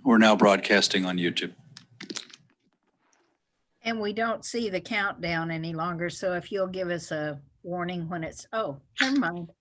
We're now broadcasting on YouTube. And we don't see the countdown any longer. So if you'll give us a warning when it's, oh, never mind.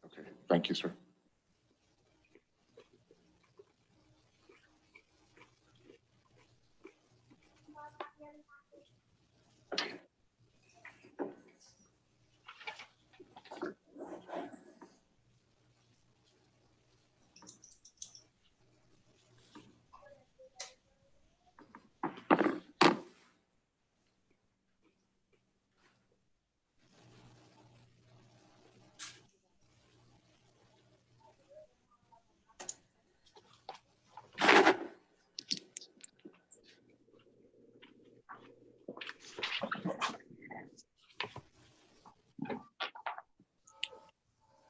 Okay, thank you, sir.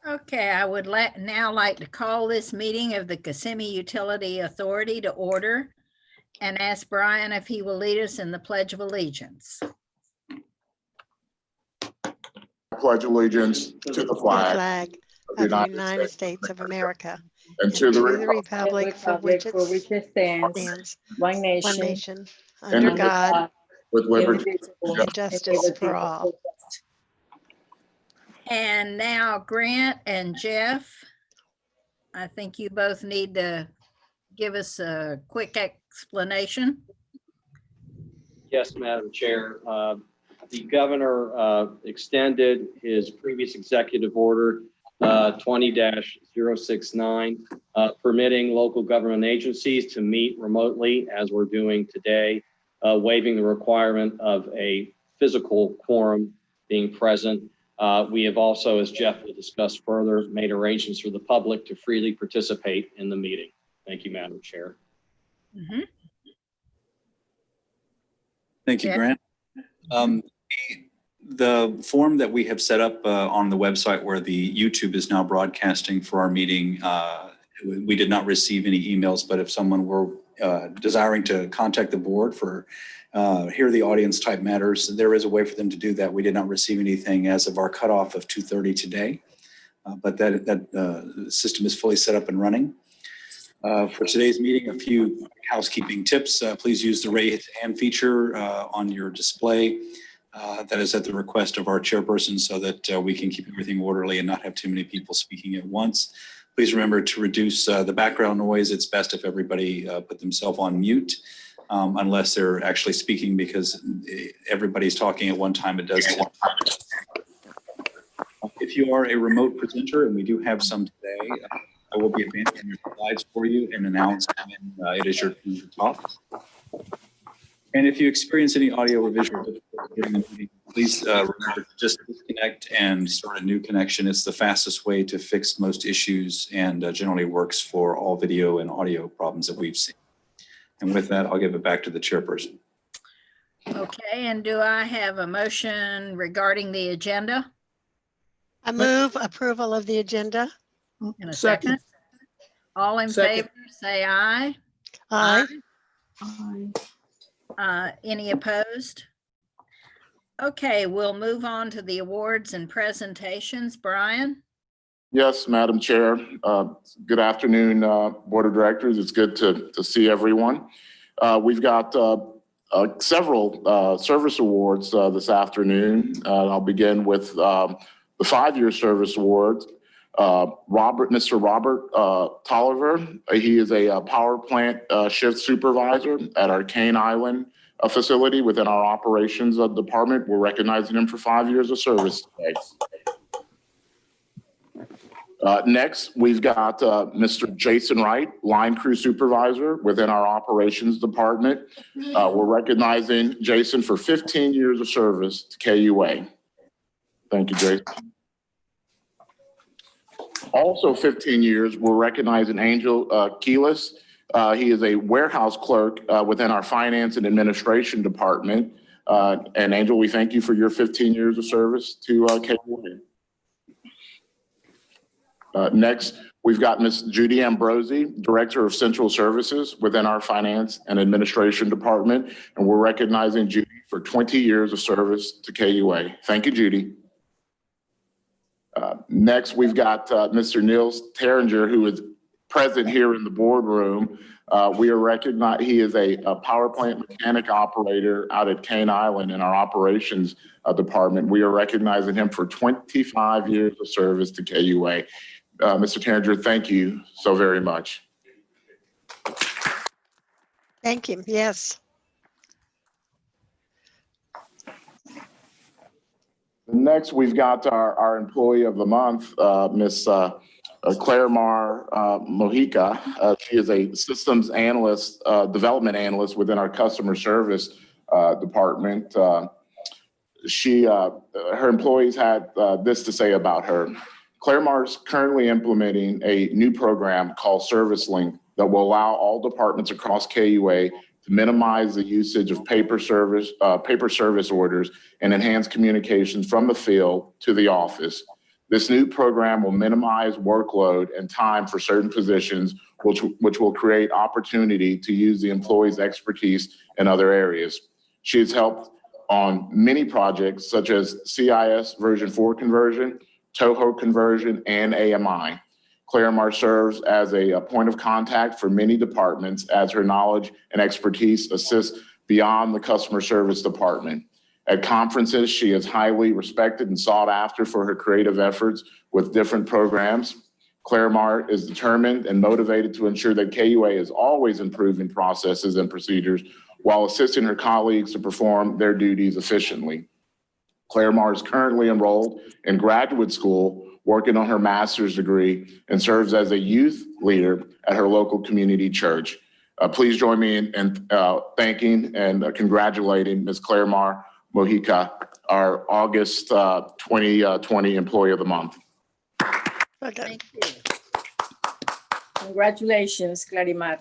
Okay, I would now like to call this meeting of the Kissimmee Utility Authority to order and ask Brian if he will lead us in the Pledge of Allegiance. I pledge allegiance to the flag of the United States of America and to the republic for which it stands, one nation, under and God, with liberty and justice for all. And now Grant and Jeff, I think you both need to give us a quick explanation. Yes, Madam Chair. The governor extended his previous executive order 20-069, permitting local government agencies to meet remotely as we're doing today, waiving the requirement of a physical quorum being present. We have also, as Jeff will discuss further, made arrangements for the public to freely participate in the meeting. Thank you, Madam Chair. Mm-hmm. Thank you, Yeah. Grant. The form that we have set up on the website where the YouTube is now broadcasting for our meeting, we did not receive any emails, but if someone were desiring to contact the board for hear the audience type matters, there is a way for them to do that. We did not receive anything as of our cutoff of 2:30 today, but that system is fully set up and running. For today's meeting, a few housekeeping tips. Please use the raise hand feature on your display. That is at the request of our chairperson so that we can keep everything orderly and not have too many people speaking at once. Please remember to reduce the background noise. It's best if everybody put themselves on mute unless they're actually speaking, because everybody's talking at one time. It does. If you are a remote presenter, and we do have some today, I will be advancing your slides for you and announce when it is your turn to talk. And if you experience any audio or visual difficulty during the meeting, please remember to just disconnect and start a new connection. It's the fastest way to fix most issues and generally works for all video and audio problems that we've seen. And with that, I'll give it back to the chairperson. Okay, and do I have a motion regarding the agenda I move approval of the agenda. in a second? All in Second. favor, say aye. Aye. Any opposed? Okay, we'll move on to the awards and presentations. Brian? Yes, Madam Chair. Good afternoon, Board of Directors. It's good to see everyone. We've got several service awards this afternoon. I'll begin with the 5-year service award. Mr. Robert Tolliver, he is a power plant shift supervisor at our Cane Island facility within our operations department. We're recognizing him for 5 years of service today. Next, we've got Mr. Jason Wright, line crew supervisor within our operations department. We're recognizing Jason for 15 years of service to KUA. Thank you, Jason. Also 15 years, we're recognizing Angel Keelis. He is a warehouse clerk within our finance and administration department. And Angel, we thank you for your 15 years of service to KUA. Next, we've got Ms. Judy Ambrosi, Director of Central Services within our Finance and Administration Department, and we're recognizing Judy for 20 years of service to KUA. Thank you, Judy. Next, we've got Mr. Niels Terringer, who is present here in the boardroom. We are recognizing he is a power plant mechanic operator out at Cane Island in our operations department. We are recognizing him for 25 years of service to KUA. Mr. Terringer, thank you so very much. Thank you. Yes. Next, we've got our employee of the month, Miss Claire Mar Mojica. She is a systems analyst, development analyst within our customer service department. Her employees had this to say about her. Claire Mar is currently implementing a new program called Service Link that will allow all departments across KUA to minimize the usage of paper service orders and enhance communications from the field to the office. This new program will minimize workload and time for certain positions, which will create opportunity to use the employee's expertise in other areas. She has helped on many projects such as CIS version 4 conversion, Toho conversion, and AMI. Claire Mar serves as a point of contact for many departments as her knowledge and expertise assists beyond the customer service department. At conferences, she is highly respected and sought after for her creative efforts with different programs. Claire Mar is determined and motivated to ensure that KUA is always improving processes and procedures while assisting her colleagues to perform their duties efficiently. Claire Mar is currently enrolled in graduate school, working on her master's degree, and serves as a youth leader at her local community church. Please join me in thanking and congratulating Ms. Claire Mar Mojica, our August 2020 Employee of the Month. Okay. Thank you. Congratulations, Clarimar.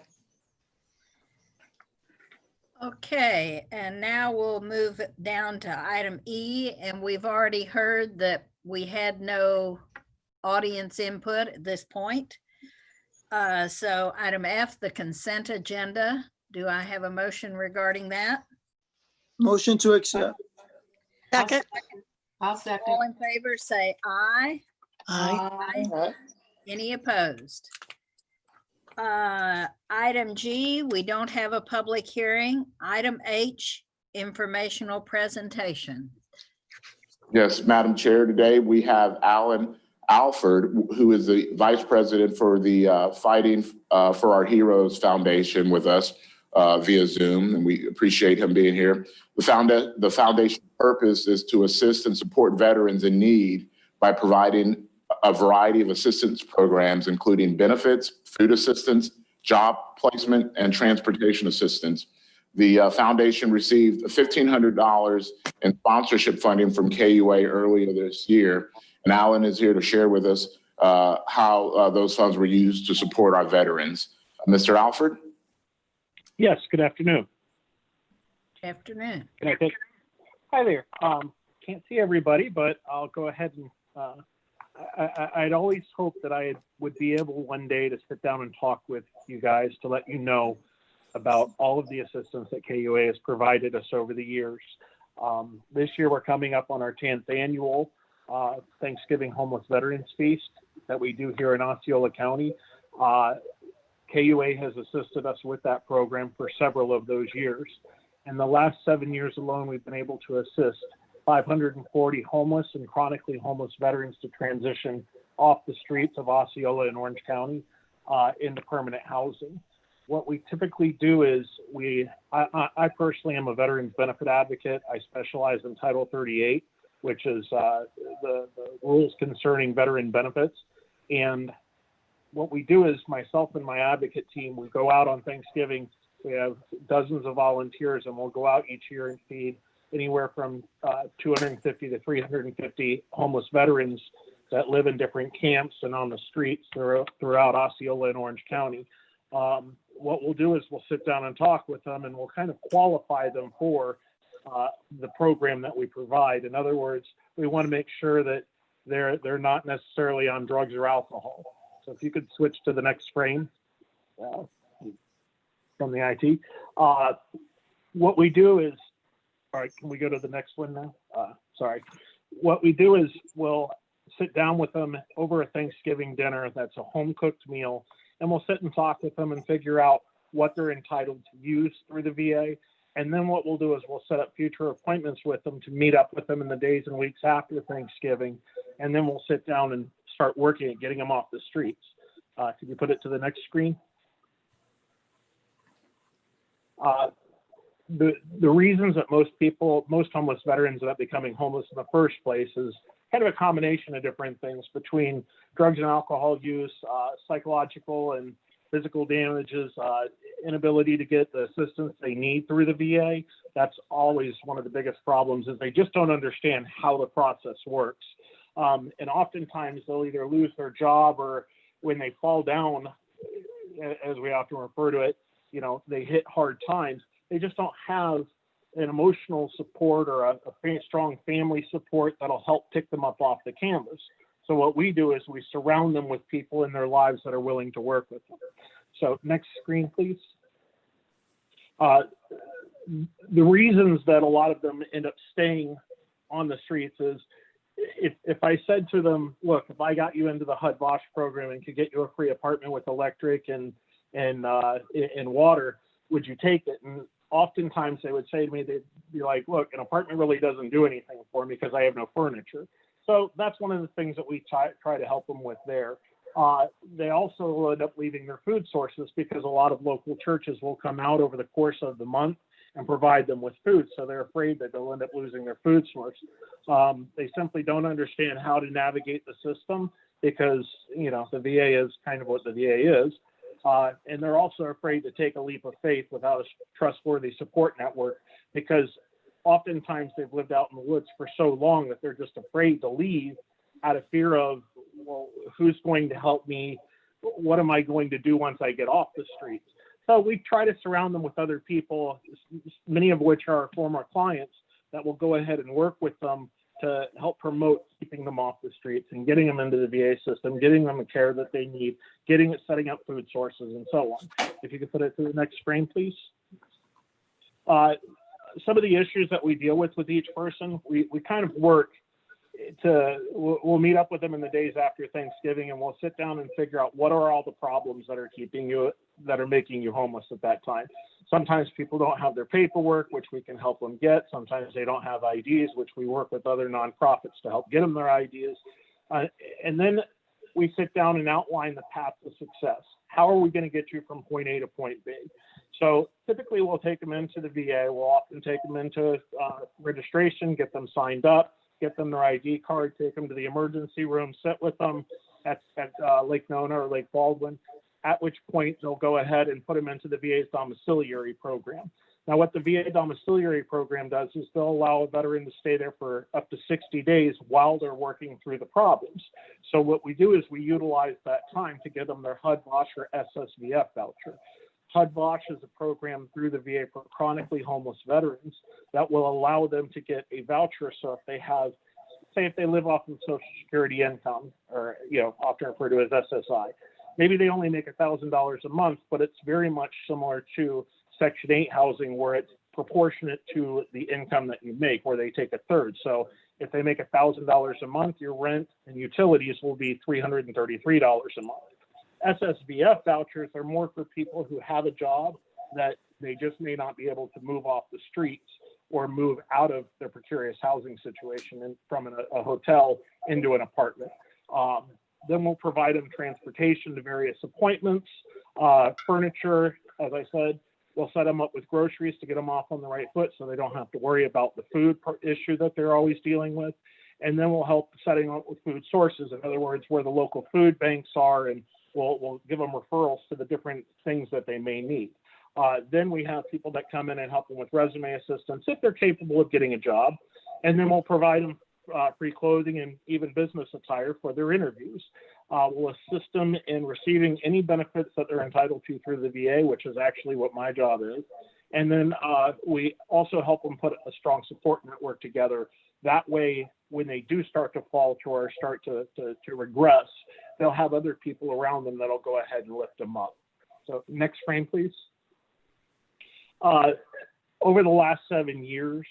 Okay, and now we'll move down to item E, and we've already heard that we had no audience input at this point. So item F, the consent agenda. Do I have a motion regarding that? Motion to accept. Second. I'll second. All in favor, say aye. Aye. Any opposed? Item G, we don't have a public hearing. Item H, informational presentation. Yes, Madam Chair, today we have Alan Alford, who is the Vice President for the Fighting for Our Heroes Foundation with us via Zoom, and we appreciate him being here. The foundation's purpose is to assist and support veterans in need by providing a variety of assistance programs, including benefits, food assistance, job placement, and transportation assistance. The foundation received $1,500 in sponsorship funding from KUA earlier this year, and Alan is here to share with us how those funds were used to support our veterans. Mr. Alford? Yes, good afternoon. Afternoon. Hi there. Can't see everybody, but I'll go ahead and I'd always hoped that I would be able one day to sit down and talk with you guys to let you know about all of the assistance that KUA has provided us over the years. This year, we're coming up on our 10th annual Thanksgiving Homeless Veterans Feast that we do here in Osceola County. KUA has assisted us with that program for several of those years. In the last 7 years alone, we've been able to assist 540 homeless and chronically homeless veterans to transition off the streets of Osceola and Orange County into permanent housing. What we typically do is I personally am a veterans benefit advocate. I specialize in Title 38, which is the rules concerning veteran benefits. And what we do is myself and my advocate team, we go out on Thanksgiving. We have dozens of volunteers, and we'll go out each year and feed anywhere from 250 to 350 homeless veterans that live in different camps and on the streets throughout Osceola and Orange County. What we'll do is we'll sit down and talk with them, and we'll kind of qualify them for the program that we provide. In other words, we want to make sure that they're not necessarily on drugs or alcohol. So if you could switch to the next frame from the IT. What we do is, all right, can we go to the next one now? Sorry. What we do is we'll sit down with them over a Thanksgiving dinner that's a home-cooked meal, and we'll sit and talk with them and figure out what they're entitled to use through the VA. And then what we'll do is we'll set up future appointments with them to meet up with them in the days and weeks after Thanksgiving. And then we'll sit down and start working at getting them off the streets. Could you put it to the next screen? The reasons that most homeless veterans end up becoming homeless in the first place is kind of a combination of different things between drugs and alcohol use, psychological and physical damages, inability to get the assistance they need through the VA. That's always one of the biggest problems, is they just don't understand how the process works. And oftentimes they'll either lose their job, or when they fall down, as we often refer to it, they hit hard times. They just don't have an emotional support or a strong family support that'll help pick them up off the canvas. So what we do is we surround them with people in their lives that are willing to work with them. So next screen, please. The reasons that a lot of them end up staying on the streets is, if I said to them, look, if I got you into the HUD Bosch program and could get you a free apartment with electric and water, would you take it? And oftentimes they would say to me, they'd be like, look, an apartment really doesn't do anything for me because I have no furniture. So that's one of the things that we try to help them with there. They also will end up leaving their food sources, because a lot of local churches will come out over the course of the month and provide them with food. So they're afraid that they'll end up losing their food source. They simply don't understand how to navigate the system, because, the VA is kind of what the VA is. And they're also afraid to take a leap of faith without a trustworthy support network, because oftentimes they've lived out in the woods for so long that they're just afraid to leave out of fear of, well, who's going to help me? What am I going to do once I get off the streets? So we try to surround them with other people, many of which are former clients, that will go ahead and work with them to help promote keeping them off the streets and getting them into the VA system, getting them the care that they need, setting up food sources, and so on. If you could put it to the next screen, please. Some of the issues that we deal with each person, we kind of work we'll meet up with them in the days after Thanksgiving, and we'll sit down and figure out what are all the problems that are making you homeless at that time. Sometimes people don't have their paperwork, which we can help them get. Sometimes they don't have IDs, which we work with other nonprofits to help get them their IDs. And then we sit down and outline the path to success. How are we going to get you from point A to point B? So typically we'll take them into the VA. We'll often take them into registration, get them signed up, get them their ID card, take them to the emergency room, sit with them at Lake Nona or Lake Baldwin, at which point they'll go ahead and put them into the VA's domiciliary program. Now, what the VA domiciliary program does is they'll allow a veteran to stay there for up to 60 days while they're working through the problems. So what we do is we utilize that time to give them their HUD, Bosch, or SSVF voucher. HUD-VASH is a program through the VA for chronically homeless veterans that will allow them to get a voucher. So if they have, say if they live off of Social Security income, or, often referred to as SSI, maybe they only make $1,000 a month, but it's very much similar to Section 8 housing, where it's proportionate to the income that you make, where they take a third. So if they make $1,000 a month, your rent and utilities will be $333 a month. SSVF vouchers are more for people who have a job that they just may not be able to move off the streets or move out of their precarious housing situation and from a hotel into an apartment. Then we'll provide them transportation to various appointments, furniture, as I said. We'll set them up with groceries to get them off on the right foot so they don't have to worry about the food issue that they're always dealing with. And then we'll help setting up with food sources. In other words, where the local food banks are, and we'll give them referrals to the different things that they may need. Then we have people that come in and help them with resume assistance if they're capable of getting a job. And then we'll provide them free clothing and even business attire for their interviews. We'll assist them in receiving any benefits that they're entitled to through the VA, which is actually what my job is. And then we also help them put a strong support network together. That way, when they do start to falter or start to regress, they'll have other people around them that'll go ahead and lift them up. So next frame, please. Over the last 7 years,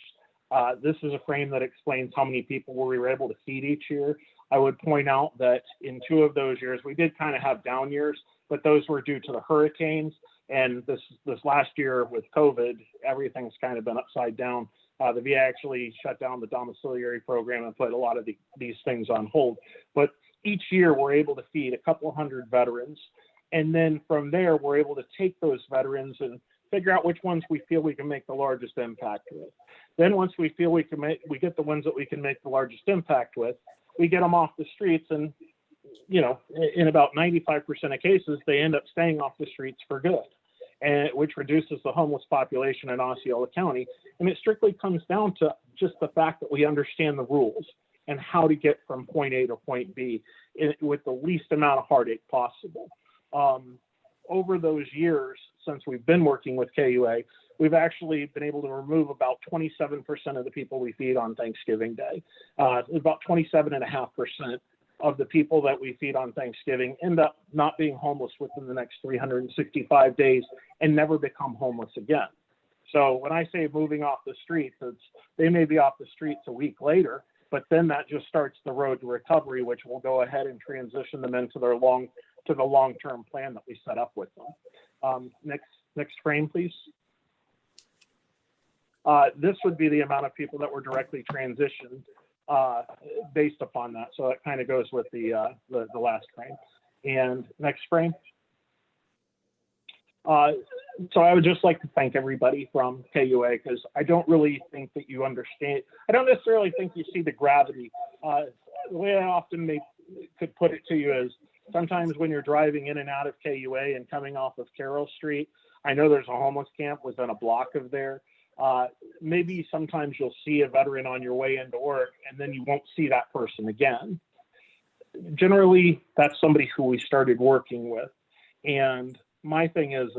this is a frame that explains how many people we were able to feed each year. I would point out that in 2 of those years, we did kind of have down years, but those were due to the hurricanes. And this last year with COVID, everything's kind of been upside down. The VA actually shut down the domiciliary program and put a lot of these things on hold. But each year we're able to feed a couple hundred veterans. And then from there, we're able to take those veterans and figure out which ones we feel we can make the largest impact with. Then once we feel we get the ones that we can make the largest impact with, we get them off the streets, and in about 95% of cases, they end up staying off the streets for good, and which reduces the homeless population in Osceola County. And it strictly comes down to just the fact that we understand the rules and how to get from point A to point B with the least amount of heartache possible. Over those years, since we've been working with KUA, we've actually been able to remove about 27% of the people we feed on Thanksgiving Day. About 27.5% of the people that we feed on Thanksgiving end up not being homeless within the next 365 days and never become homeless again. So when I say moving off the streets, they may be off the streets a week later, but then that just starts the road to recovery, which will go ahead and transition them into the long-term plan that we set up with them. Next frame, please. This would be the amount of people that were directly transitioned based upon that. So that kind of goes with the last frame. And next frame. So I would just like to thank everybody from KUA, because I don't really think that you understand. I don't necessarily think you see the gravity. The way I often could put it to you is, sometimes when you're driving in and out of KUA and coming off of Carroll Street, I know there's a homeless camp within a block of there. Maybe sometimes you'll see a veteran on your way into work, and then you won't see that person again. Generally, that's somebody who we started working with. And my thing is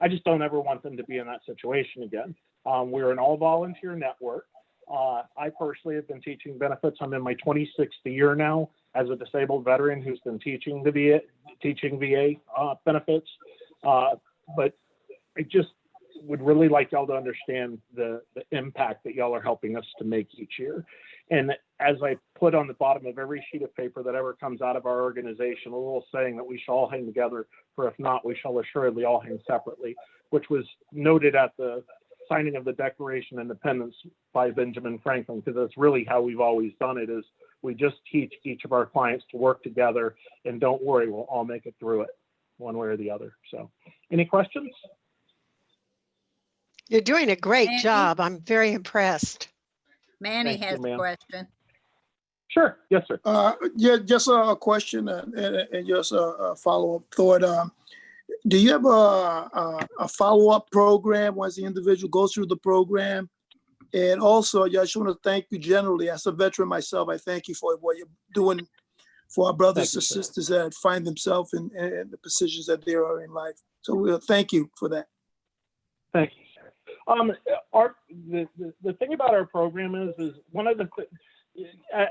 I just don't ever want them to be in that situation again. We're an all-volunteer network. I personally have been teaching benefits. I'm in my 26th year now as a disabled veteran who's been teaching VA benefits. But I just would really like y'all to understand the impact that y'all are helping us to make each year. And as I put on the bottom of every sheet of paper that ever comes out of our organization, a little saying that we shall all hang together, for if not, we shall assuredly all hang separately, which was noted at the signing of the Declaration of Independence by Benjamin Franklin, because that's really how we've always done it, is we just teach each of our clients to work together, and don't worry, we'll all make it through it one way or the other. So any questions? You're doing a great Manny? job. I'm very impressed. Manny Thank you, has a ma'am. question. Sure. Yes, sir. Yeah, just a question and just a follow-up thought. Do you have a follow-up program once the individual goes through the program? And also, I just want to thank you generally. As a veteran myself, I thank you for what you're doing for our brothers and sisters that find themselves in the positions that they are in life. So we'll thank you for that. Thank you. The thing about our program is one of the,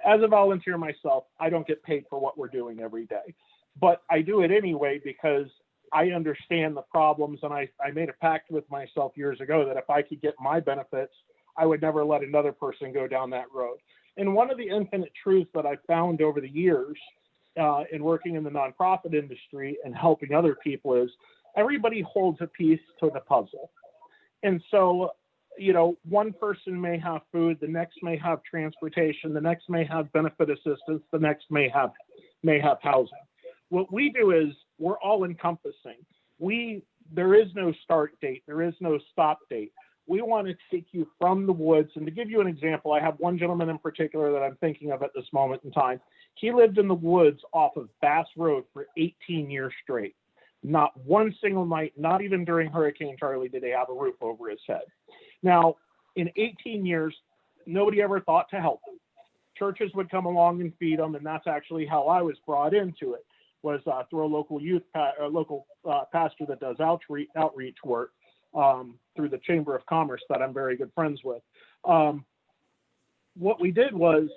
as a volunteer myself, I don't get paid for what we're doing every day, but I do it anyway because I understand the problems, and I made a pact with myself years ago that if I could get my benefits, I would never let another person go down that road. And one of the infinite truths that I've found over the years in working in the nonprofit industry and helping other people is everybody holds a piece to the puzzle. And so, you know, one person may have food, the next may have transportation, the next may have benefit assistance, the next may have housing. What we do is we're all encompassing. There is no start date, there is no stop date. We want to take you from the woods. And to give you an example, I have one gentleman in particular that I'm thinking of at this moment in time. He lived in the woods off of Bass Road for 18 years straight. Not one single night, not even during Hurricane Charlie, did they have a roof over his head. Now, in 18 years, nobody ever thought to help him. Churches would come along and feed him, and that's actually how I was brought into it, was through a local pastor that does outreach work through the Chamber of Commerce that I'm very good friends with. What we did was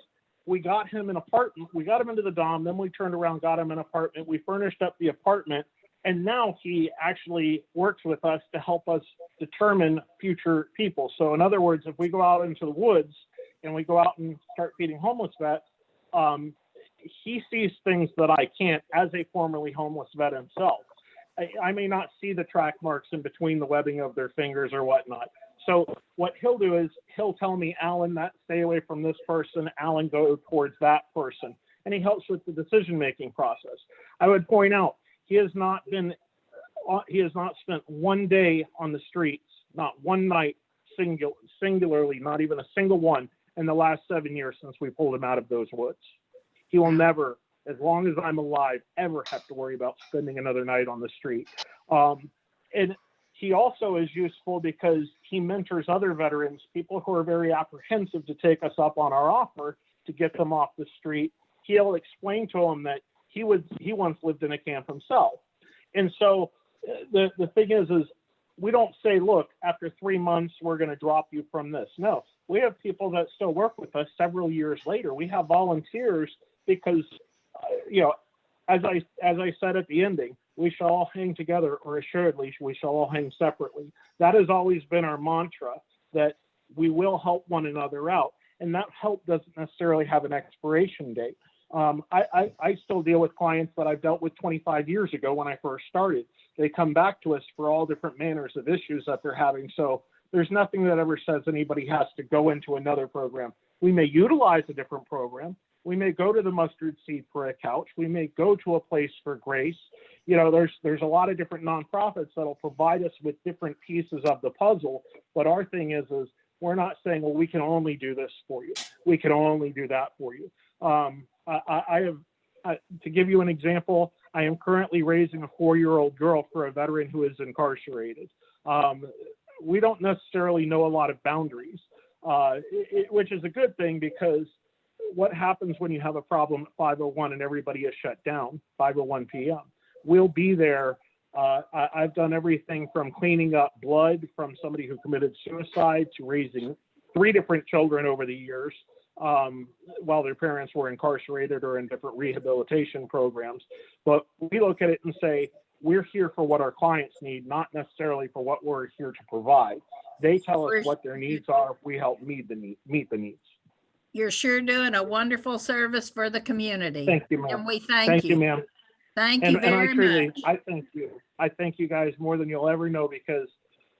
we got him an apartment. We got him into the dorm, then we turned around, got him an apartment. We furnished up the apartment. And now he actually works with us to help us determine future people. So in other words, if we go out into the woods and we go out and start feeding homeless vets, he sees things that I can't as a formerly homeless vet himself. I may not see the track marks in between the webbing of their fingers or whatnot. So what he'll do is he'll tell me, Alan, stay away from this person, Alan, go towards that person. And he helps with the decision-making process. I would point out, he has not spent one day on the streets, not one night singularly, not even a single one in the last 7 years since we pulled him out of those woods. He will never, as long as I'm alive, ever have to worry about spending another night on the street. And he also is useful because he mentors other veterans, people who are very apprehensive to take us up on our offer to get them off the street. He'll explain to them that he once lived in a camp himself. And so the thing is we don't say, look, after 3 months, we're going to drop you from this. No, we have people that still work with us several years later. We have volunteers because, as I said at the ending, we shall all hang together, or assuredly, we shall all hang separately. That has always been our mantra, that we will help one another out. And that help doesn't necessarily have an expiration date. I still deal with clients that I've dealt with 25 years ago when I first started. They come back to us for all different manners of issues that they're having. So there's nothing that ever says anybody has to go into another program. We may utilize a different program. We may go to the mustard seed for a couch. We may go to a place for grace. There's a lot of different nonprofits that'll provide us with different pieces of the puzzle. But our thing is we're not saying, well, we can only do this for you. We can only do that for you. To give you an example, I am currently raising a 4-year-old girl for a veteran who is incarcerated. We don't necessarily know a lot of boundaries, which is a good thing, because what happens when you have a problem at 5:01 and everybody is shut down, 5:01 p.m.? We'll be there. I've done everything from cleaning up blood from somebody who committed suicide to raising 3 different children over the years, while their parents were incarcerated or in different rehabilitation programs. But we look at it and say, we're here for what our clients need, not necessarily for what we're here to provide. They tell us what their needs are. We help meet the needs. You're sure doing a wonderful service for the community. Thank you, ma'am. And we thank you. Ma'am. Thank you very much. I thank you. I thank you guys more than you'll ever know, because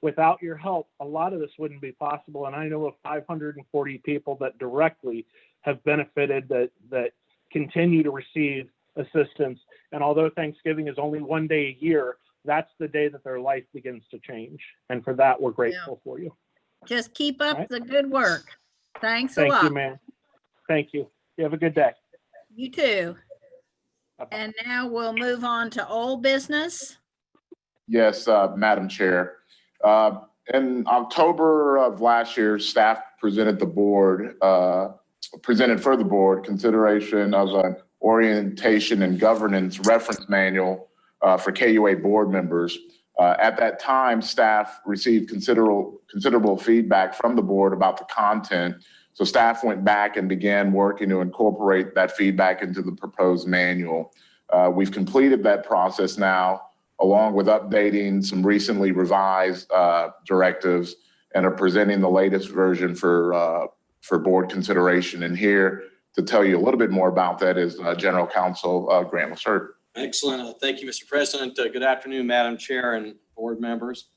without your help, a lot of this wouldn't be possible. And I know of 540 people that directly have benefited, that continue to receive assistance. And although Thanksgiving is only one day a year, that's the day that their life begins to change. And for that, we're grateful for you. Just keep up the good work. Thanks a lot. Thank you, ma'am. Thank you. You have a good day. You too. Bye-bye. And now we'll move on to old business. Yes, Madam Chair. In October of last year, staff presented for the board consideration of an orientation and governance reference manual for KUA board members. At that time, staff received considerable feedback from the board about the content. So staff went back and began working to incorporate that feedback into the proposed manual. We've completed that process now, along with updating some recently revised directives, and are presenting the latest version for board consideration. And here to tell you a little bit more about that is General Counsel Grant Lacerte. Excellent. Thank you, Mr. President. Good afternoon, Madam Chair and board members.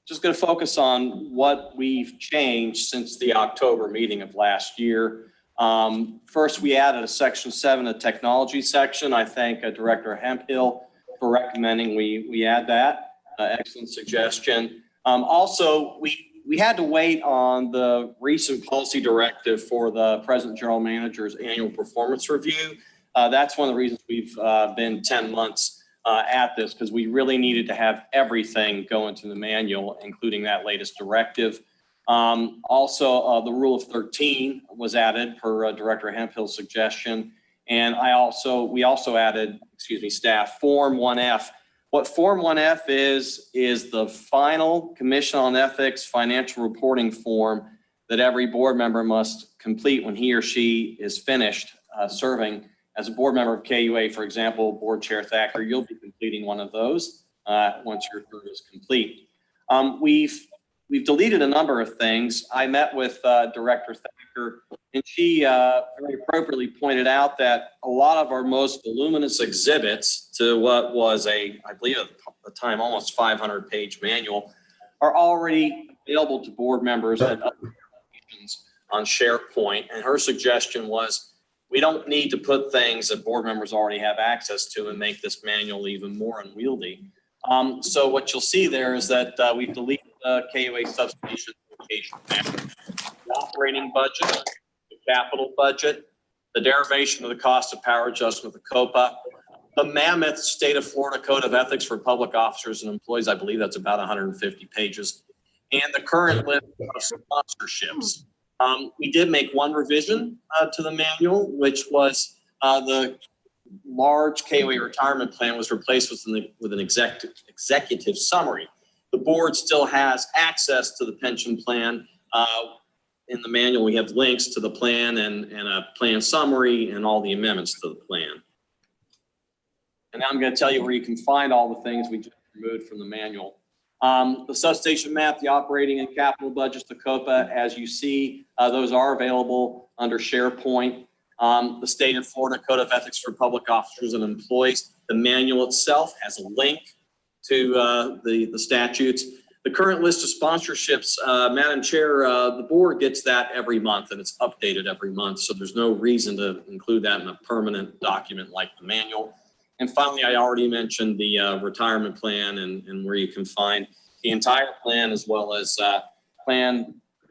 Just going to focus on what we've changed since the October meeting of last year. First, we added a Section 7, a technology section. I thank Director Hemphill for recommending we add that. Excellent suggestion. Also, we had to wait on the recent policy directive for the President General Manager's annual performance review. That's one of the reasons we've been 10 months at this, because we really needed to have everything go into the manual, including that latest directive. Also, the rule of 13 was added per Director Hemphill's suggestion. And we also added, staff, Form 1F. What Form 1F is the final Commission on Ethics financial reporting form that every board member must complete when he or she is finished serving as a board member of KUA. For example, Board Chair Thacker, you'll be completing one of those once your term is complete. We've deleted a number of things. I met with Director Thacker, and she very appropriately pointed out that a lot of our most voluminous exhibits to what was I believe at the time, almost 500-page manual, are already available to board members and other organizations on SharePoint. And her suggestion was, we don't need to put things that board members already have access to and make this manual even more unwieldy. So what you'll see there is that we've deleted the KUA substation location, the operating budget, the capital budget, the derivation of the cost of power adjustment, the COPA, the mammoth State of Florida Code of Ethics for public officers and employees. I believe that's about 150 pages, and the current list of sponsorships. We did make one revision to the manual, which was the large KUA retirement plan was replaced with an executive summary. The board still has access to the pension plan. In the manual, we have links to the plan and a plan summary and all the amendments to the plan. And now I'm going to tell you where you can find all the things we just removed from the manual. The substation map, the operating and capital budgets, the COPA, as you see, those are available under SharePoint. The State of Florida Code of Ethics for public officers and employees. The manual itself has a link to the statutes. The current list of sponsorships, Madam Chair, the board gets that every month and it's updated every month. So there's no reason to include that in a permanent document like the manual. And finally, I already mentioned the retirement plan and where you can find the entire plan, as well as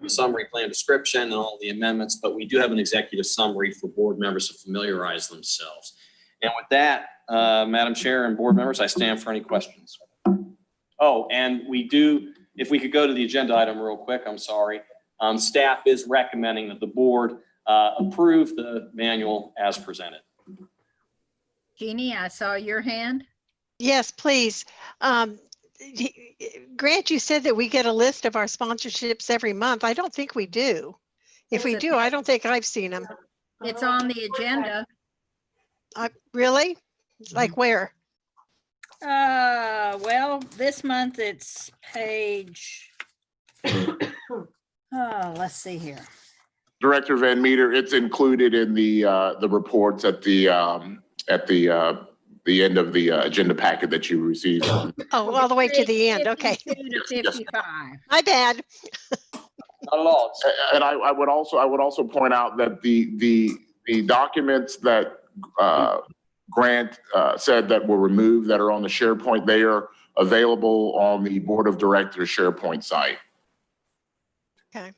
summary plan description and all the amendments. But we do have an executive summary for board members to familiarize themselves. And with that, Madam Chair and board members, I stand for any questions. Oh, and we do, if we could go to the agenda item real quick, I'm sorry. Staff is recommending that the board approve the manual as presented. Jeannie, I saw your hand. Yes, please. Grant, you said that we get a list of our sponsorships every month. I don't think we do. If we do, I don't think I've seen them. It's on the agenda. Really? Like where? Well, this month it's page, let's see here. Director Van Meter, it's included in the reports at the end of the agenda packet that you received. Oh, all the way to the end. Okay. 52 to 55. My bad. Not at all. And I would also point out that the documents that Grant said that were removed that are on the SharePoint, they are available on the Board of Directors SharePoint site. Okay.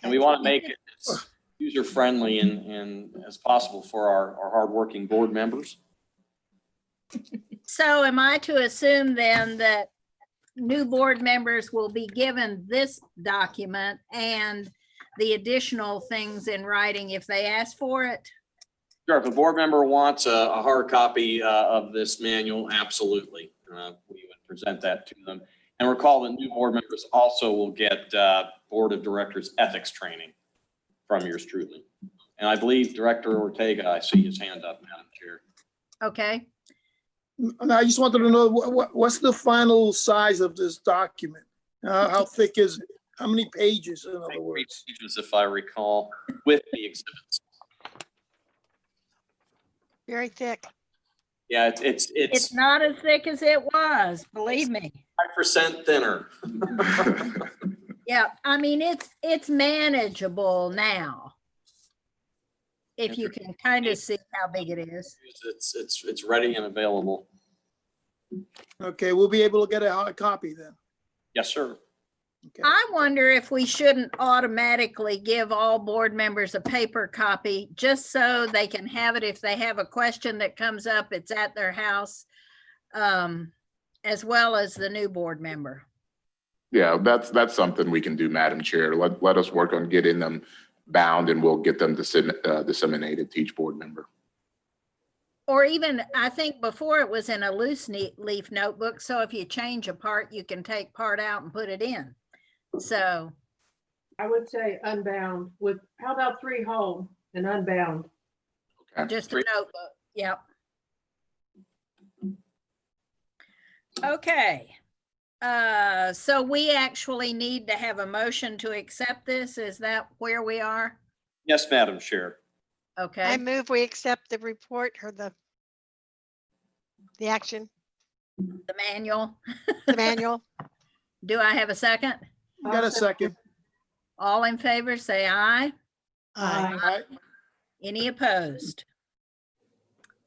And we want to make it as user-friendly and as possible for our hardworking board members. So am I to assume then that new board members will be given this document and the additional things in writing if they ask for it? Sure, if a board member wants a hard copy of this manual, absolutely. We would present that to them. And recall that new board members also will get board of directors ethics training from yours truly. And I believe Director Ortega, I see his hand up, Madam Chair. Okay, And I just wanted to know what's the final size of this document? How thick is it? How many pages, in other words? Pages, if I recall, with the exhibits. Very thick. Yeah, it's it's not as thick as it was, believe me. 5% thinner. Yeah, I mean, it's manageable now. If you can kind of see how big it is. It's ready and available. Okay, we'll be able to get a hard copy then. Yes, sir. Okay. I wonder if we shouldn't automatically give all board members a paper copy just so they can have it if they have a question that comes up, it's at their house, as well as the new board member. Yeah, that's something we can do, Madam Chair. Let us work on getting them bound, and we'll get them disseminated to each board member. Or even, I think before it was in a loose leaf notebook, so if you change a part, you can take part out and put it in. So I would say unbound with, how about 3 whole and unbound? Okay. just a notebook, yep. Okay. So we actually need to have a motion to accept this. Is that where we are? Yes, Madam Chair. Okay. I move we accept the report or the action, The manual. the manual. Do I have a second? Got a second. All in favor, say aye. Aye. All right. Any opposed?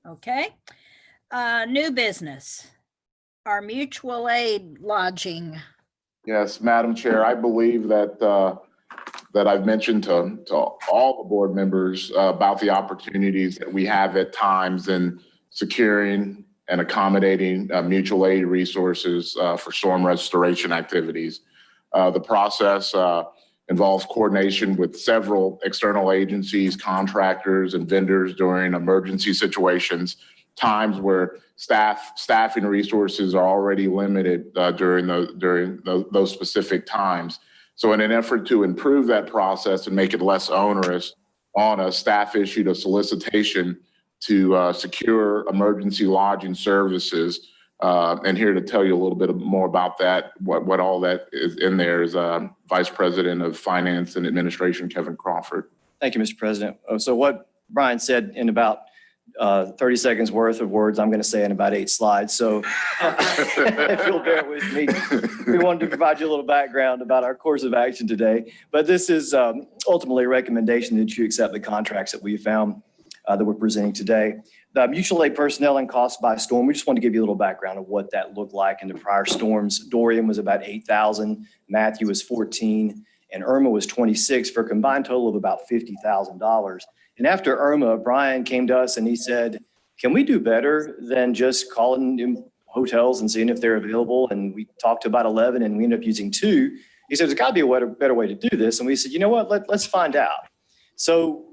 Okay. New business. Our mutual aid lodging. Yes, Madam Chair, I believe that that I've mentioned to all the board members about the opportunities that we have at times in securing and accommodating mutual aid resources for storm restoration activities. The process involves coordination with several external agencies, contractors, and vendors during emergency situations, times where staffing resources are already limited during those specific times. So in an effort to improve that process and make it less onerous on us, staff issued a solicitation to secure emergency lodging services. And here to tell you a little bit more about that, what all that is in there is Vice President of Finance and Administration, Kevin Crawford. Thank you, Mr. President. So what Brian said in about 30 seconds worth of words, I'm going to say in about 8 slides. So if you'll bear with me, we wanted to provide you a little background about our course of action today. But this is ultimately a recommendation that you accept the contracts that we found that we're presenting today. The mutual aid personnel and costs by storm, we just want to give you a little background of what that looked like in the prior storms. Dorian was about 8,000, Matthew was 14, and Irma was 26 for a combined total of about $50,000. And after Irma, Brian came to us and he said, can we do better than just calling hotels and seeing if they're available? And we talked to about 11 and we ended up using 2. He said, there's got to be a better way to do this. And we said, you know what, let's find out. So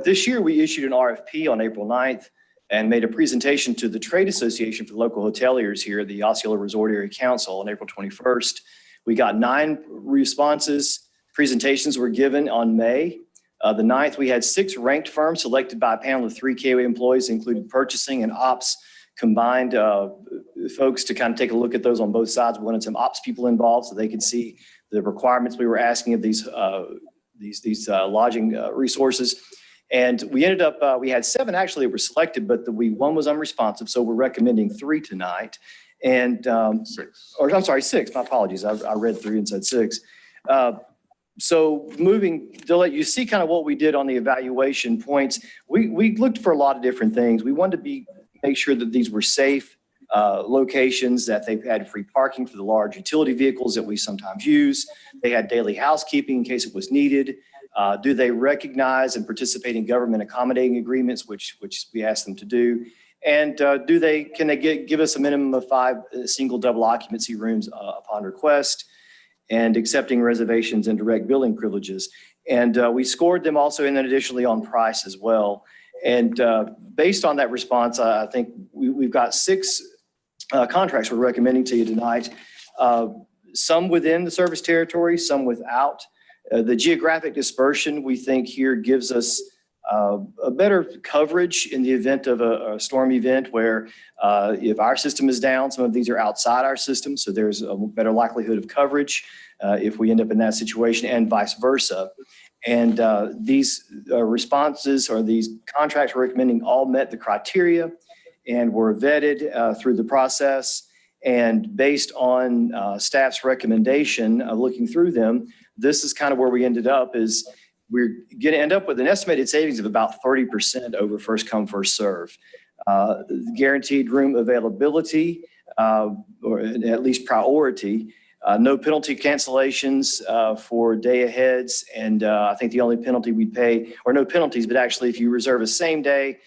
this year we issued an RFP on April 9th and made a presentation to the Trade Association for Local Hoteliers here at the Osceola Resort Area Council on April 21st. We got 9 responses. Presentations were given on May. The 9th, we had 6 ranked firms selected by a panel of 3 KUA employees, including purchasing and ops combined folks to kind of take a look at those on both sides. We wanted some ops people involved so they could see the requirements we were asking of these lodging resources. And we ended up, we had 7 actually that were selected, but 1 was unresponsive. So we're recommending 3 tonight. And, 6. or I'm sorry, 6, my apologies. I read 3 and said 6. So moving to let you see kind of what we did on the evaluation points, we looked for a lot of different things. We wanted to make sure that these were safe locations, that they've had free parking for the large utility vehicles that we sometimes use. They had daily housekeeping in case it was needed. Do they recognize and participate in government accommodating agreements, which we asked them to do? And can they give us a minimum of 5 single double occupancy rooms upon request, and accepting reservations and direct billing privileges. And we scored them also, and then additionally on price as well. And based on that response, I think we've got 6 contracts we're recommending to you tonight. Some within the service territory, some without. The geographic dispersion, we think here gives us a better coverage in the event of a storm event where if our system is down, some of these are outside our system, so there's a better likelihood of coverage if we end up in that situation, and vice versa. And these responses or these contracts we're recommending all met the criteria and were vetted through the process. And based on staff's recommendation, looking through them, this is kind of where we ended up. Is we're going to end up with an estimated savings of about 30% over first come, first serve. Guaranteed room availability, or at least priority, no penalty cancellations for day aheads. And I think the only penalty we'd pay, or no penalties, but actually if you reserve a same day,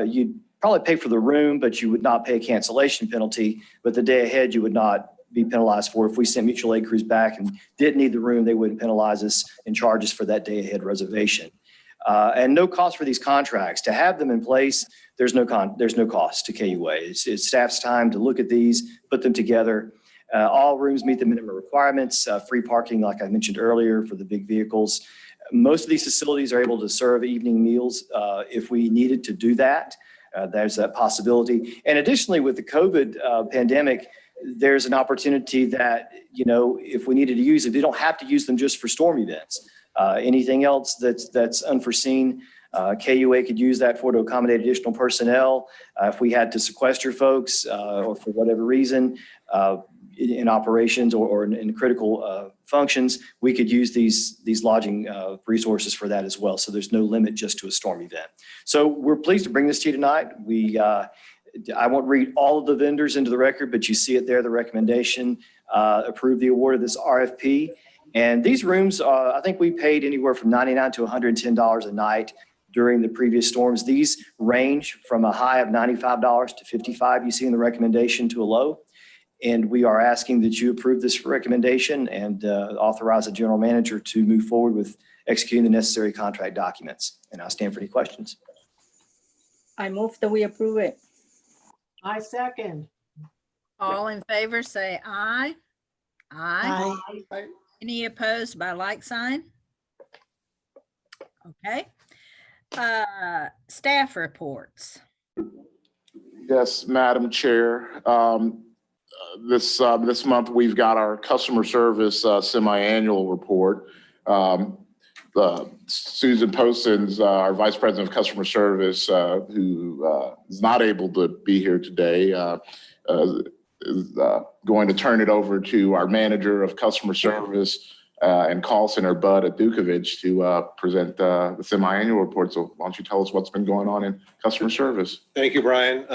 you'd probably pay for the room, but you would not pay a cancellation penalty. But the day ahead, you would not be penalized for. If we sent mutual aid crews back and didn't need the room, they wouldn't penalize us and charge us for that day ahead reservation. And no cost for these contracts. To have them in place, there's no cost to KUA. It's staff's time to look at these, put them together. All rooms meet the minimum requirements, free parking, like I mentioned earlier, for the big vehicles. Most of these facilities are able to serve evening meals if we needed to do that. There's that possibility. And additionally, with the COVID pandemic, there's an opportunity that, you know, if we needed to use it, they don't have to use them just for storm events. Anything else that's unforeseen, KUA could use that to accommodate additional personnel. If we had to sequester folks or for whatever reason in operations or in critical functions, we could use these lodging resources for that as well. So there's no limit just to a storm event. So we're pleased to bring this to you tonight. I won't read all of the vendors into the record, but you see it there, the recommendation, approve the award of this RFP. And these rooms, I think we paid anywhere from $99 to $110 a night during the previous storms. These range from a high of $95 to $55 you see in the recommendation to a low. And we are asking that you approve this recommendation and authorize the general manager to move forward with executing the necessary contract documents. And I'll stand for any questions. I move that we approve it. I second. All in favor, say aye. Aye. Aye. Any opposed by like sign? Okay. Staff reports. Yes, Madam Chair. This month, we've got our customer service semi-annual report. Susan Poston's our Vice President of Customer Service, who is not able to be here today, is going to turn it over to our Manager of Customer Service and Call Center, Bud Adukovich, to present the semi-annual report. So why don't you tell us what's been going on in customer service? Thank you, Brian.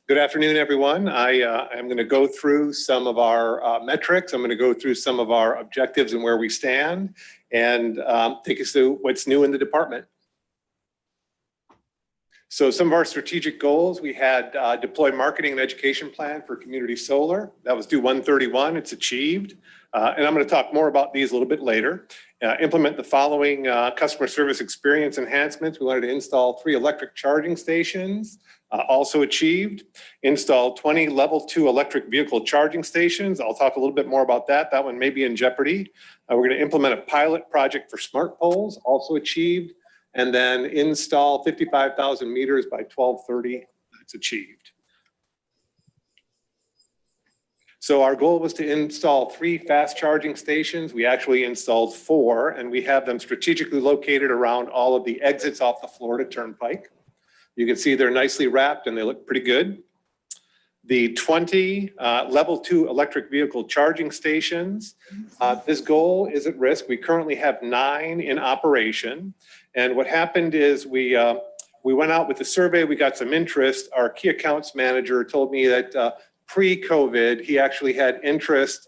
Good afternoon, everyone. I'm going to go through some of our metrics. I'm going to go through some of our objectives and where we stand, and take us through what's new in the department. So some of our strategic goals, we had deploy marketing and education plan for community solar. That was due 1/31. It's achieved. And I'm going to talk more about these a little bit later. Implement the following customer service experience enhancements. We wanted to install 3 electric charging stations, also achieved. Install 20 level 2 electric vehicle charging stations. I'll talk a little bit more about that. That one may be in jeopardy. We're going to implement a pilot project for smart poles, also achieved. And then install 55,000 meters by 12/30. That's achieved. So our goal was to install 3 fast charging stations. We actually installed 4, and we have them strategically located around all of the exits off the Florida Turnpike. You can see they're nicely wrapped and they look pretty good. The 20 level 2 electric vehicle charging stations, this goal is at risk. We currently have 9 in operation. And what happened is we went out with the survey, we got some interest. Our key accounts manager told me that pre-COVID, he actually had interest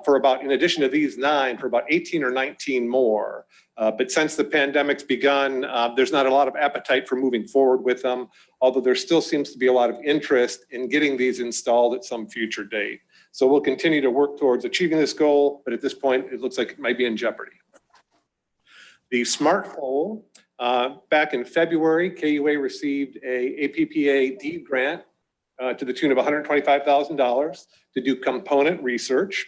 for about, in addition to these 9, for about 18 or 19 more. But since the pandemic's begun, there's not a lot of appetite for moving forward with them, although there still seems to be a lot of interest in getting these installed at some future date. So we'll continue to work towards achieving this goal, but at this point, it looks like it might be in jeopardy. The smart pole, back in February, KUA received a APPA D grant to the tune of $125,000 to do component research.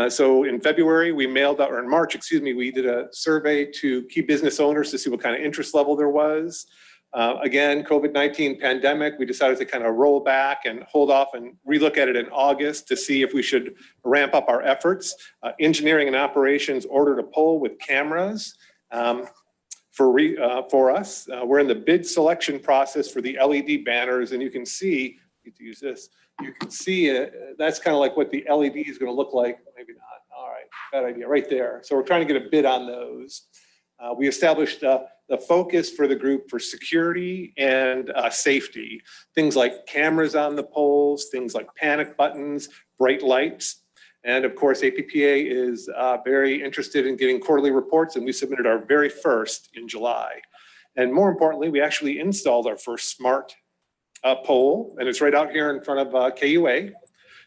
So in February, we mailed out, or in March, excuse me, we did a survey to key business owners to see what kind of interest level there was. Again, COVID-19 pandemic, we decided to kind of roll back and hold off and relook at it in August to see if we should ramp up our efforts. Engineering and operations ordered a poll with cameras for us. We're in the bid selection process for the LED banners, and you can see, get to use this, you can see it, that's kind of like what the LED is going to look like. Maybe not. All right, bad idea, right there. So we're trying to get a bid on those. We established the focus for the group for security and safety. Things like cameras on the poles, things like panic buttons, bright lights. And of course, APPA is very interested in getting quarterly reports, and we submitted our very first in July. And more importantly, we actually installed our first smart pole, and it's right out here in front of KUA.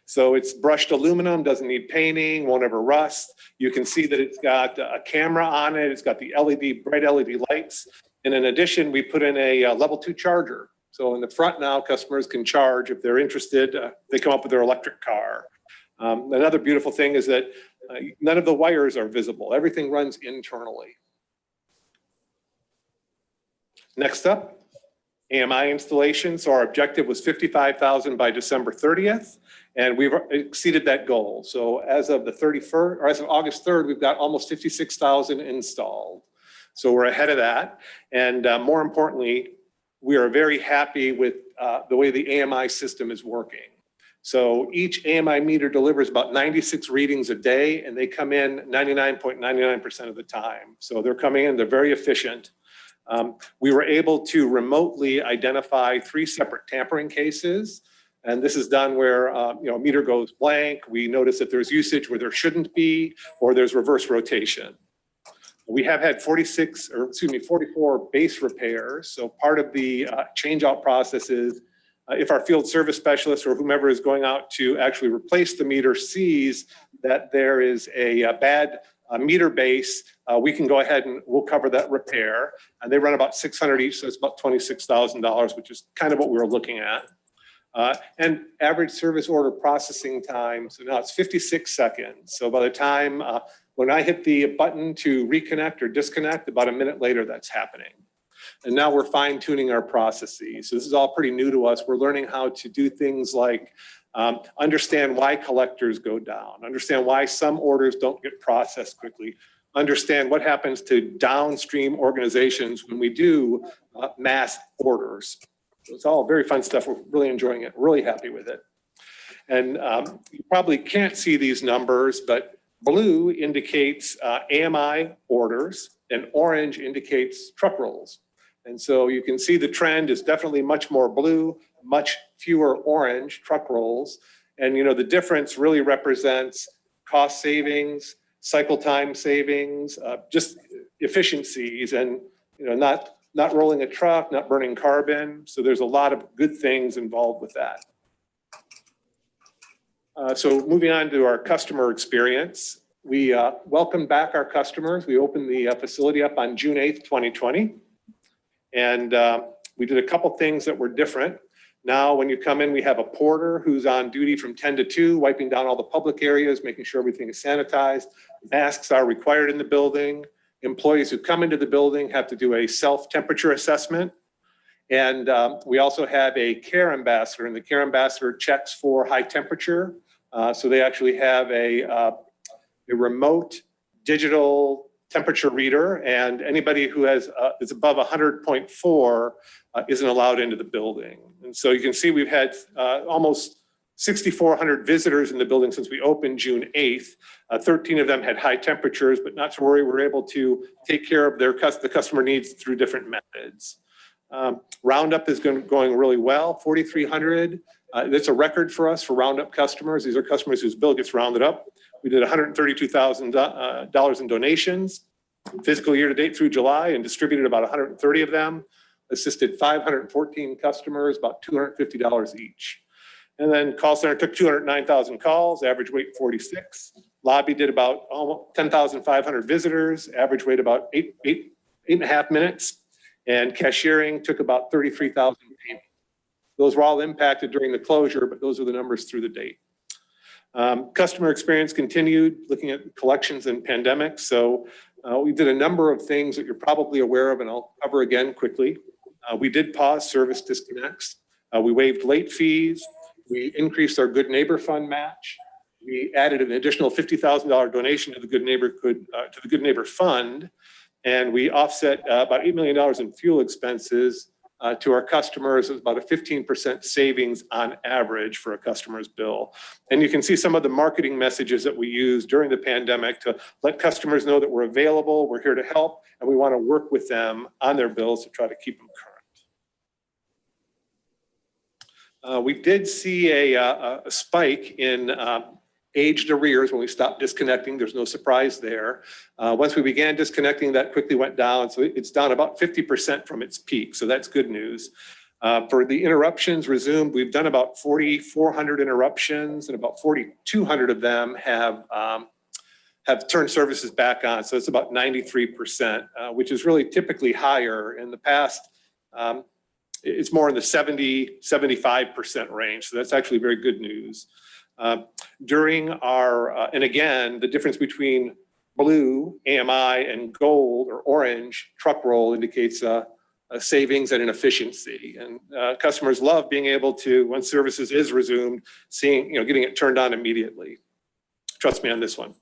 So it's brushed aluminum, doesn't need painting, won't ever rust. You can see that it's got a camera on it. It's got the LED, bright LED lights. And in addition, we put in a level 2 charger. So in the front now, customers can charge if they're interested. They come up with their electric car. Another beautiful thing is that none of the wires are visible. Everything runs internally. Next up, AMI installation. So our objective was 55,000 by December 30th, and we've exceeded that goal. So as of the 31st, or as of August 3rd, we've got almost 56,000 installed. So we're ahead of that. And more importantly, we are very happy with the way the AMI system is working. So each AMI meter delivers about 96 readings a day, and they come in 99.99% of the time. So they're coming in, they're very efficient. We were able to remotely identify 3 separate tampering cases. And this is done where a meter goes blank. We notice that there's usage where there shouldn't be, or there's reverse rotation. We have had 44 base repairs. So part of the change out process is if our field service specialist or whomever is going out to actually replace the meter sees that there is a bad meter base, we can go ahead and we'll cover that repair. And they run about 600 each, so it's about $26,000, which is kind of what we were looking at. And average service order processing time, so now it's 56 seconds. So by the time when I hit the button to reconnect or disconnect, about a minute later, that's happening. And now we're fine tuning our processes. So this is all pretty new to us. We're learning how to do things like understand why collectors go down, understand why some orders don't get processed quickly, understand what happens to downstream organizations when we do mass orders. So it's all very fun stuff. We're really enjoying it, really happy with it. And you probably can't see these numbers, but blue indicates AMI orders and orange indicates truck rolls. And so you can see the trend is definitely much more blue, much fewer orange truck rolls. And the difference really represents cost savings, cycle time savings, just efficiencies, and not rolling a truck, not burning carbon. So there's a lot of good things involved with that. So moving on to our customer experience, we welcomed back our customers. We opened the facility up on June 8th, 2020. And we did a couple things that were different. Now, when you come in, we have a porter who's on duty from 10 to 2, wiping down all the public areas, making sure everything is sanitized. Masks are required in the building. Employees who come into the building have to do a self-temperature assessment. And we also have a care ambassador, and the care ambassador checks for high temperature. So they actually have a remote digital temperature reader, and anybody who is above 100.4 isn't allowed into the building. And so you can see we've had almost 6,400 visitors in the building since we opened June 8th. 13 of them had high temperatures, but not to worry, we're able to take care of the customer needs through different methods. Roundup is going really well, 4,300. That's a record for us for Roundup customers. These are customers whose bill gets rounded up. We did $132,000 in donations, fiscal year to date through July, and distributed about 130 of them. Assisted 514 customers, about $250 each. And then call center took 209,000 calls, average wait 46. Lobby did about almost 10,500 visitors, average wait about eight and a half minutes. And cashiering took about 33,000 payments. Those were all impacted during the closure, but those are the numbers through the date. Customer experience continued, looking at collections and pandemics. So we did a number of things that you're probably aware of, and I'll cover again quickly. We did pause service disconnects. We waived late fees. We increased our Good Neighbor Fund match. We added an additional $50,000 donation to the Good Neighbor Fund, and we offset about $8 million in fuel expenses to our customers. It was about a 15% savings on average for a customer's bill. And you can see some of the marketing messages that we used during the pandemic to let customers know that we're available, we're here to help, and we want to work with them on their bills to try to keep them current. We did see a spike in aged arrears when we stopped disconnecting. There's no surprise there. Once we began disconnecting, that quickly went down. So it's down about 50% from its peak. So that's good news. For the interruptions resumed, we've done about 4,400 interruptions, and about 4,200 of them have turned services back on. So it's about 93%, which is really typically higher. In the past, it's more in the 70-75% range. So that's actually very good news. During our, and again, the difference between blue, AMI, and gold or orange truck roll indicates a savings and an efficiency. And customers love being able to, when services is resumed, seeing, getting it turned on immediately. Trust me on this one.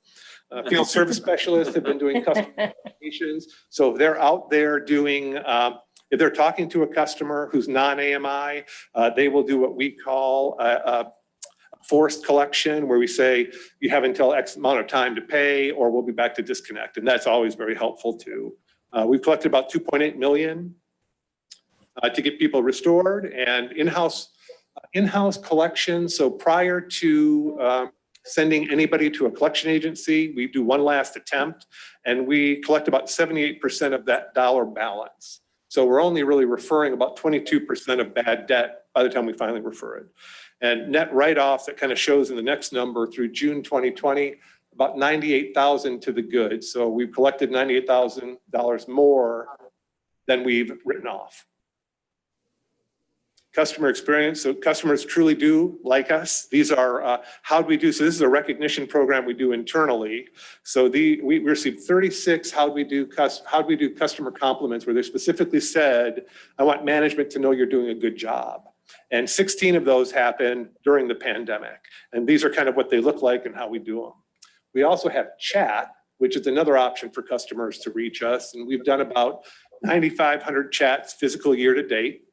Field service specialists have been doing customer communications. So if they're out there doing, if they're talking to a customer who's non-AMI, they will do what we call a forced collection, where we say you have until X amount of time to pay, or we'll be back to disconnect. And that's always very helpful too. We've collected about 2.8 million to get people restored, and in-house collection. So prior to sending anybody to a collection agency, we do one last attempt, and we collect about 78% of that dollar balance. So we're only really referring about 22% of bad debt by the time we finally refer it. And net write-offs, that kind of shows in the next number through June 2020, about 98,000 to the good. So we've collected $98,000 more than we've written off. Customer experience. So customers truly do like us. These are, how do we do? So this is a recognition program we do internally. So we received 36 how do we do customer compliments, where they specifically said, I want management to know you're doing a good job. And 16 of those happened during the pandemic. And these are kind of what they look like and how we do them. We also have chat, which is another option for customers to reach us. And we've done about 9,500 chats physical year to date.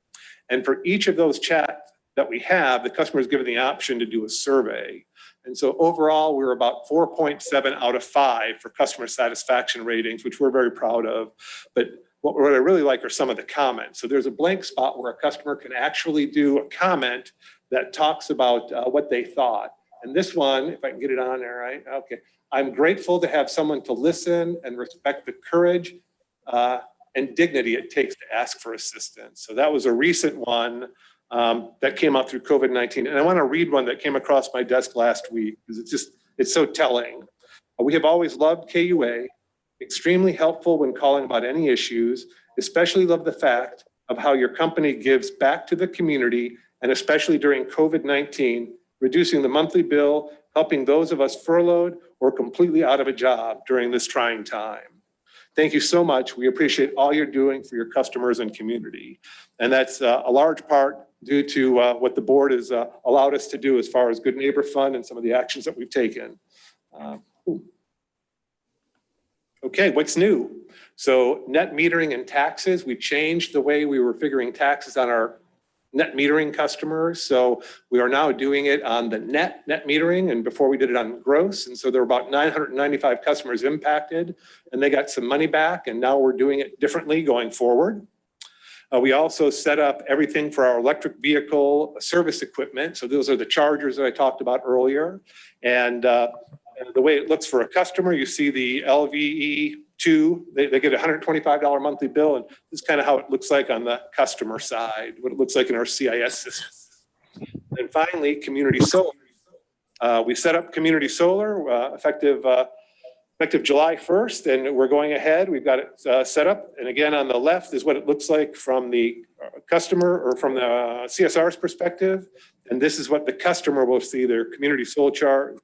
And for each of those chats that we have, the customer is given the option to do a survey. And so overall, we're about 4.7 out of 5 for customer satisfaction ratings, which we're very proud of. But what I really like are some of the comments. So there's a blank spot where a customer can actually do a comment that talks about what they thought. And this one, if I can get it on there, right? Okay. I'm grateful to have someone to listen and respect the courage and dignity it takes to ask for assistance. So that was a recent one that came out through COVID-19. And I want to read one that came across my desk last week, because it's so telling. We have always loved KUA, extremely helpful when calling about any issues, especially love the fact of how your company gives back to the community, and especially during COVID-19, reducing the monthly bill, helping those of us furloughed or completely out of a job during this trying time. Thank you so much. We appreciate all you're doing for your customers and community. And that's a large part due to what the board has allowed us to do as far as Good Neighbor Fund and some of the actions that we've taken. Okay, what's new? So net metering and taxes, we changed the way we were figuring taxes on our net metering customers. So we are now doing it on the net metering, and before we did it on gross. And so there were about 995 customers impacted, and they got some money back, and now we're doing it differently going forward. We also set up everything for our electric vehicle service equipment. So those are the chargers that I talked about earlier. And the way it looks for a customer, you see the LVE2, they get a $125 monthly bill, and this is kind of how it looks like on the customer side, what it looks like in our CIS system. And finally, community solar. We set up community solar effective effective July 1st, and we're going ahead. We've got it set up. And again, on the left is what it looks like from the customer or from the CSR's perspective. And this is what the customer will see, their community solar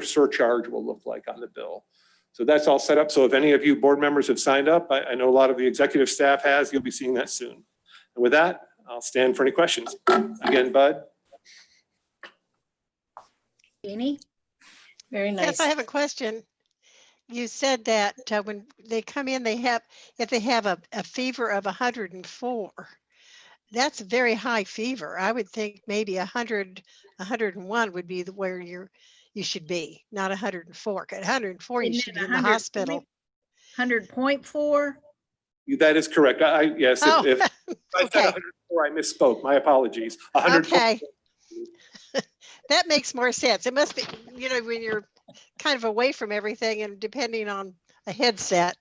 surcharge will look like on the bill. So that's all set up. So if any of you board members have signed up, I know a lot of the executive staff has, you'll be seeing that soon. And with that, I'll stand for any questions. Again, Bud. Jeannie? Very nice. Yes, I have a question. You said that when they come in, if they have a fever of 104, that's a very high fever. I would think maybe 100, 101 would be where you should be, not 104. At 104, you should be in the hospital. 100.4? That is correct. Yes, Oh, if I said okay. 104, I misspoke. My apologies. 100. Okay. That makes more sense. It must be, when you're kind of away from everything and depending on a headset.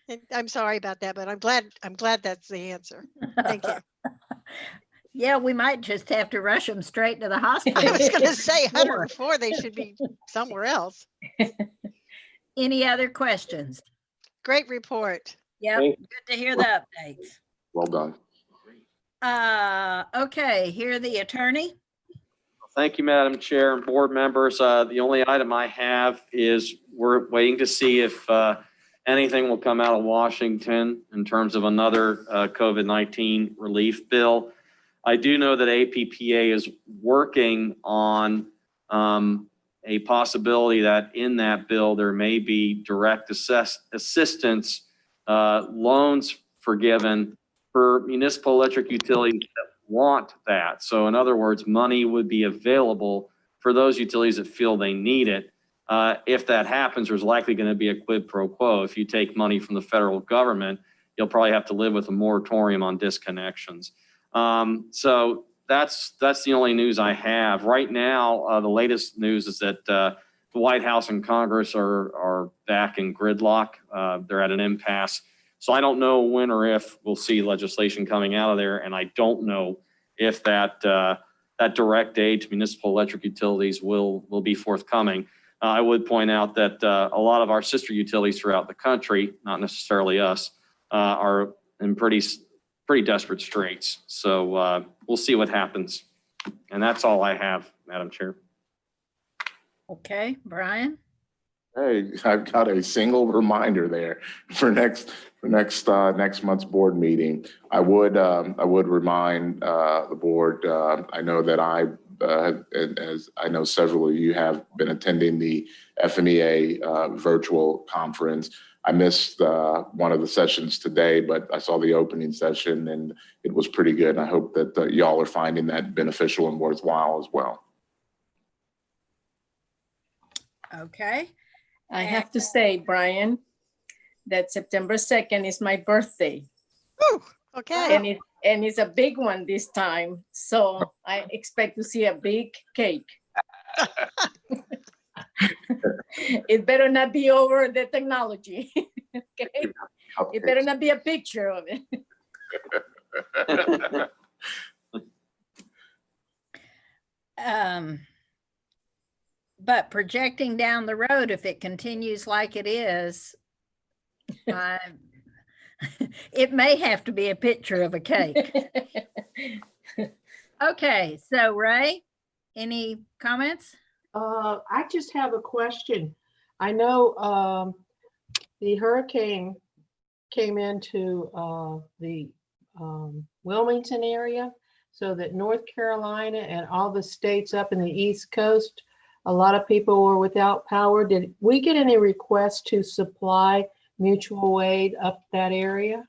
And I'm sorry about that, but I'm glad that's the answer. Thank you. Yeah, we might just have to rush them straight to the hospital. I was going to say 104, they should be somewhere else. Any other questions? Great report. Yep, good to hear the updates. Well done. Okay, here the attorney. Thank you, Madam Chair and board members. The only item I have is we're waiting to see if anything will come out of Washington in terms of another COVID-19 relief bill. I do know that APPA is working on a possibility that in that bill there may be direct assistance loans forgiven for municipal electric utilities that want that. So in other words, money would be available for those utilities that feel they need it. If that happens, there's likely going to be a quid pro quo. If you take money from the federal government, you'll probably have to live with a moratorium on disconnections. So that's the only news I have right now. The latest news is that the White House and Congress are back in gridlock. They're at an impasse. So I don't know when or if we'll see legislation coming out of there, and I don't know if that direct aid to municipal electric utilities will be forthcoming. I would point out that a lot of our sister utilities throughout the country, not necessarily us, are in pretty desperate straits. So we'll see what happens. And that's all I have, Madam Chair. Okay, Brian? Hey, I've got a single reminder there for next month's board meeting. I would remind the board. I know that as I know several of you have been attending the FMEA virtual conference. I missed one of the sessions today, but I saw the opening session and it was pretty good. And I hope that y'all are finding that beneficial and worthwhile as well. Okay. I have to say, Brian, that September 2nd is my birthday. Ooh, okay. And it's a big one this time. So I expect to see a big cake. It better not be over the technology. Okay. It better not be a picture of it. But projecting down the road, if it continues like it is, it may have to be a picture of a cake. Okay, so Ray, any comments? I just have a question. I know the hurricane came into the Wilmington area, so that North Carolina and all the states up in the East Coast, a lot of people were without power. Did we get any requests to supply mutual aid up that area?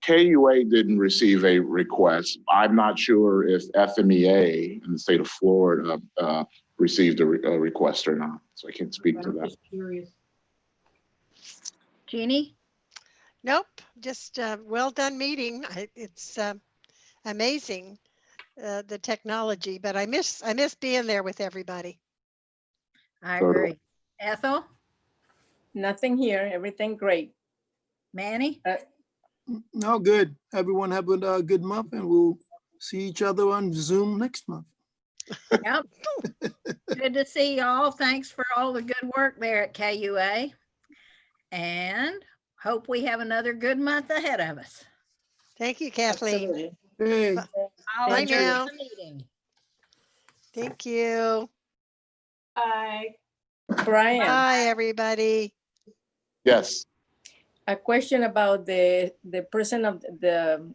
KUA didn't receive a request. I'm not sure if FMEA in the state of Florida received a request or not, so I can't speak to that. Just curious. Jeannie? Nope, just a well done meeting. It's amazing, the technology, but I miss being there with everybody. I agree. Ethel? Nothing here, everything great. Manny? No, good. Everyone have a good month and we'll see each other on Zoom next month. Yep. Good to see y'all. Thanks for all the good work there at KUA. And hope we have another good month ahead of us. Thank you, Kathleen. Absolutely. Hey. I'll Bye adjourn now. the meeting. Thank you. Bye. Brian, Bye, everybody. Yes, a question about the person of the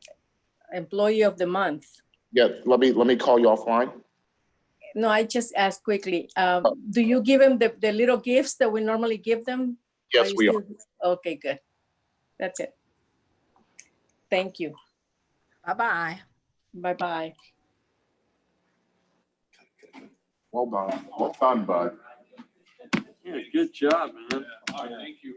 employee of the month. yeah, let me call you offline. No, I just asked quickly. Do you give them the little gifts that we normally give them? Yes, you we are. still- Okay, good. That's it. Thank you. Bye-bye. Bye-bye. Well done, bud. Yeah, good job, man. Thank you.